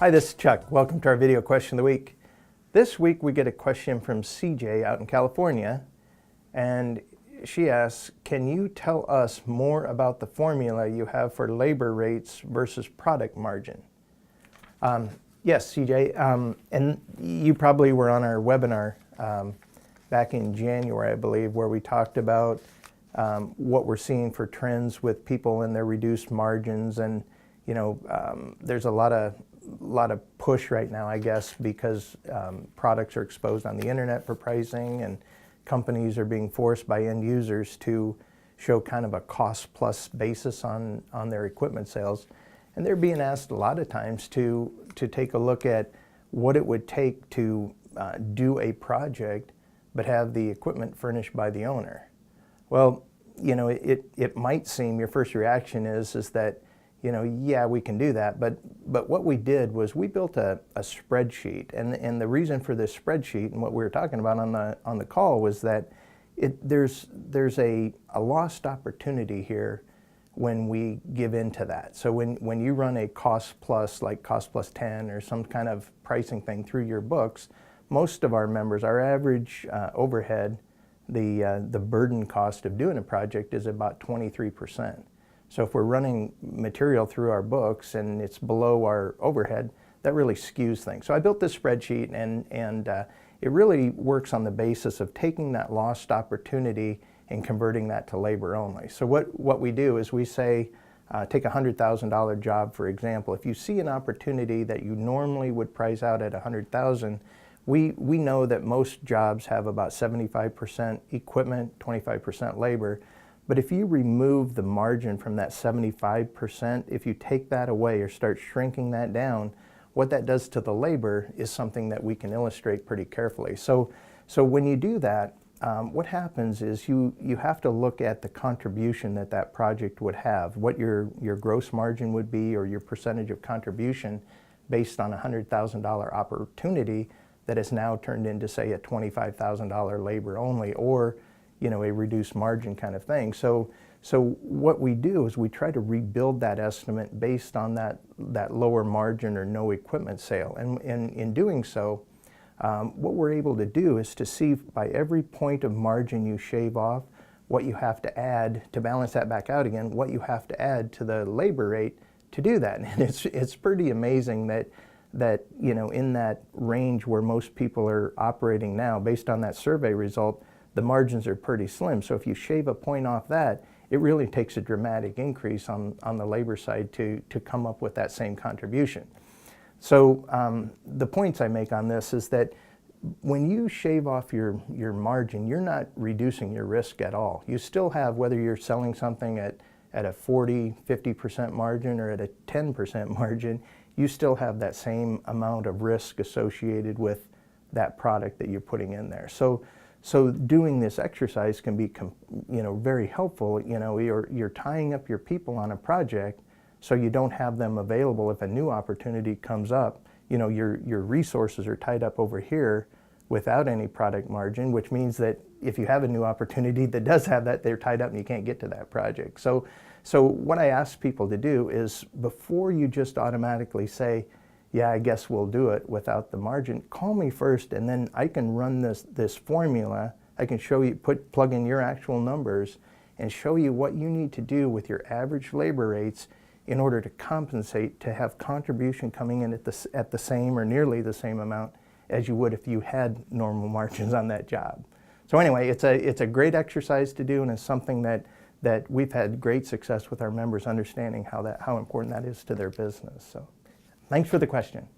Hi, this is Chuck. Welcome to our video question of the week. This week we get a question from CJ out in California, and she asks, can you tell us more about the formula you have for labor rates versus product margin? Yes, CJ, and you probably were on our webinar back in January, I believe, where we talked about what we're seeing for trends with people and their reduced margins. And you know, there's a lot of push right now, I guess, because products are exposed on the internet for pricing, and companies are being forced by end users to show kind of a cost plus basis on their equipment sales. And they're being asked a lot of times to take a look at what it would take to do a project but have the equipment furnished by the owner. Well, you know, it might seem, your first reaction is that, you know, yeah, we can do that, but what we did was we built a spreadsheet, and the reason for this spreadsheet and what we were talking about on the call was that there's a lost opportunity here when we give into that. So when you run a cost plus, like cost plus 10 or some kind of pricing thing through your books, most of our members, our average overhead, the burden cost of doing a project is about 23%. So if we're running material through our books and it's below our overhead, that really skews things. So I built this spreadsheet, and it really works on the basis of taking that lost opportunity and converting that to labor only. So what we do is we say, take a $100,000 job, for example. If you see an opportunity that you normally would price out at $100,000, we know that most jobs have about 75% equipment, 25% labor. But if you remove the margin from that 75%, if you take that away or start shrinking that down, what that does to the labor is something that we can illustrate pretty carefully. So when you do that, what happens is you have to look at the contribution that project would have, what your gross margin would be, or your percentage of contribution based on a $100,000 opportunity that is now turned into, say, a $25,000 labor only, or you know, a reduced margin kind of thing. So what we do is we try to rebuild that estimate based on that lower margin or no equipment sale. And in doing so, what we're able to do is to see by every point of margin you shave off, what you have to add to balance that back out again, what you have to add to the labor rate to do that. And it's pretty amazing that you know, in that range where most people are operating now, based on that survey result, the margins are pretty slim. So if you shave a point off that, it really takes a dramatic increase on the labor side to come up with that same contribution. So the points I make on this is that when you shave off your margin, you're not reducing your risk at all. You still have, whether you're selling something at a 40, 50% margin or at a 10% margin, you still have that same amount of risk associated with that product that you're putting in there. So doing this exercise can be, you know, very helpful. You know, you're tying up your people on a project so you don't have them available if a new opportunity comes up. You know, your resources are tied up over here without any product margin, which means that if you have a new opportunity that does have that, they're tied up and you can't get to that project. So what I ask people to do is, before you just automatically say, yeah, I guess we'll do it without the margin, call me first, and then I can run this formula. I can show you, plug in your actual numbers and show you what you need to do with your average labor rates in order to compensate, to have contribution coming in at the same or nearly the same amount as you would if you had normal margins on that job. So anyway, it's a great exercise to do, and it's something that we've had great success with our members understanding how important that is to their business. So thanks for the question.